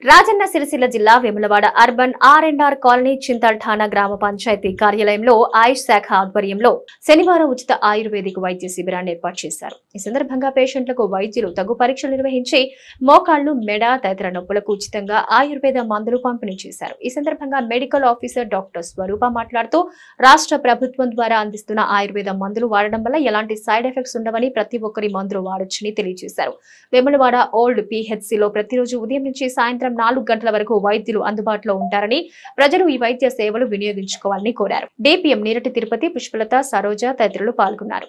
రాజన్న సిరిసిల్ల జిల్లా Vemulawada urban ఆర్&ఆర్ colony Chintal ఠాణా గ్రామ పంచాయతీ కార్యాలయంలో ఆయుష్ శాఖ ఆధ్వర్యంలో శనివారం ఉచిత ఆయుర్వేదిక వైద్య శిబిరాన్ని ఏర్పాటు చేశారు. ఈ సందర్భంగా పేషెంట్లకు వైద్యులు తగు పరీక్షలు నిర్వహించి మోకాళ్లు, మెడ తదితర నొప్పులకు ఉచితంగా ఆయుర్వేద మందులు పంపిణీ చేశారు. ఈ సందర్భంగా మెడికల్ ఆఫీసర్ డాక్టర్ స్వరూప మాట్లాడుతూ రాష్ట్ర ప్రభుత్వం ద్వారా అందిస్తున్న ఆయుర్వేద మందులు వాడడం వల్ల ఎలాంటి సైడ్ ఎఫెక్ట్స్ ఉండవని, ప్రతి ఒక్కరి మందులు వాడొచ్చని తెలియజేశారు. వేములవాడ ఓల్డ్ PHCలో ప్రతిరోజు ఉదయం నుంచి సాయంత్రం 4 గంటల వరకు వైద్యులు అందుబాటులో ఉంటారని, ప్రజలు ఈ వైద్య సేవలు వినియోగించుకోవాలని కోరారు. DPM నీరటి తిరుపతి, పుష్పలత, సరోజ తదితరులు పాల్గొన్నారు.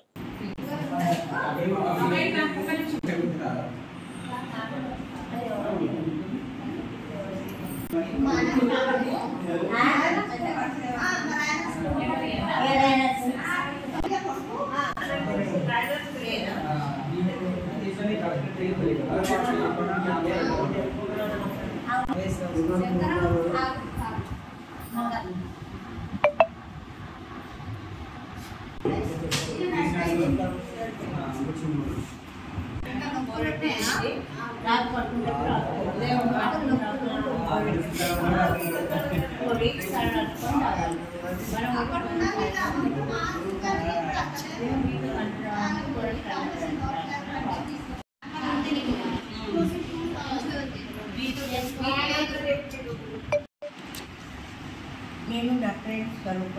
నేను doctor Swaroopa,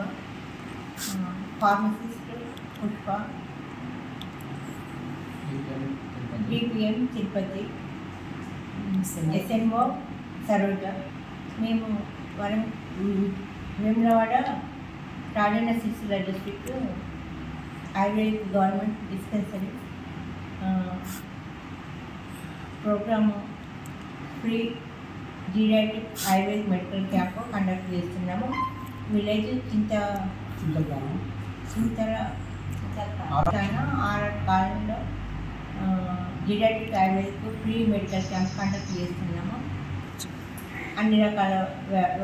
pharmacist Pushpa, DPM Tirupati, SNO Saroja. మేము Vemulawada Rajanna Sircilla district ayurvedic government dispensary programme free geriatric ayurvedic medical camp conduct చేస్తున్నాము. విలేజ్ కాలంలో geriatric ayurvedic free medical camp conduct చేస్తున్నాము. అన్ని రకాల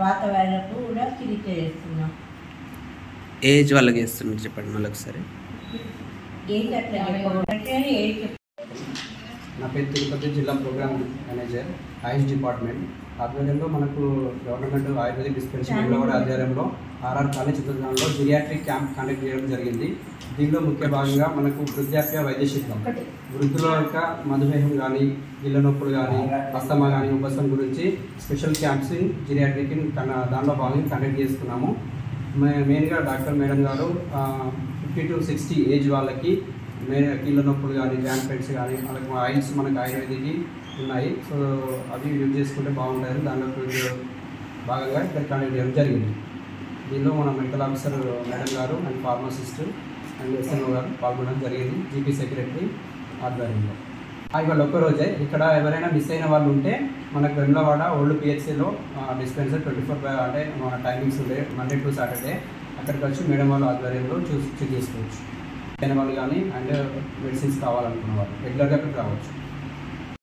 వాత వ్యాధులకు కూడా చికిత్స చేస్తున్నాం. ఏజ్ వాళ్ళకి చేస్తున్నారు చెప్పండి మళ్ళీ ఒకసారి. ఏజ్ అట్లా ఏజ్. నా పేరు తిరుపతి, జిల్లా ప్రోగ్రామ్ మేనేజర్, ఆయుష్ డిపార్ట్మెంట్ ఆధ్వర్యంలో మనకు గవర్నమెంట్ ఆయుర్వేదిక్ డిస్పెన్సరీలో కూడా ఆధ్వర్యంలో ఆర్ఆర్ కాలేజ్ చిత్తూరులో జీరియాట్రిక్ క్యాంప్ కండక్ట్ చేయడం జరిగింది. దీనిలో ముఖ్య భాగంగా మనకు వృద్ధాప్య వైద్య శిబిరం, వృద్ధుల యొక్క మధుమేహం కానీ, ఇళ్ళ నొప్పులు కానీ, అస్తమా కానీ, ఉపశమనం గురించి స్పెషల్ క్యాంప్స్ జీరియాట్రిక్ దానిలో భాగంగా కండక్ట్ చేసుకున్నాము. మెయిన్గా డాక్టర్ మేడం గారు 50 to 60 ఏజ్ వాళ్ళకి కీళ్ళ నొప్పులు కానీ, జాయింట్ పెయిన్స్ కానీ, వాళ్ళకి ఆయిల్స్ మనకు ఆయుర్వేదిక్ ఉన్నాయి. సో అవి యూజ్ చేసుకుంటే బాగుంటాయి. దానిలో భాగంగా ఇక్కడ కండక్ట్ చేయడం జరిగింది. దీనిలో మన మెడికల్ ఆఫీసర్ మేడం గారు అండ్ ఫార్మసిస్ట్ అండ్ SNO గారు పాల్గొనడం జరిగింది. GP సెక్రటరీ ఆధ్వర్యంలో. ఇవాళ ఒక్కరోజే ఇక్కడ ఎవరైనా మిస్ అయిన వాళ్ళు ఉంటే మనకు వేములవాడ ఓల్డ్ PHCలో డిస్పెన్సర్ 24 అంటే మన టైమింగ్స్ ఉండే Monday to Saturday. అక్కడికి వచ్చి మేడం వాళ్ళ ఆధ్వర్యంలో చెక్ చేసుకోవచ్చు. అయిన వాళ్ళు కానీ అండ్ మెడిసిన్స్ కావాలనుకున్న వాళ్ళు రెగ్యులర్గా అక్కడికి రావచ్చు.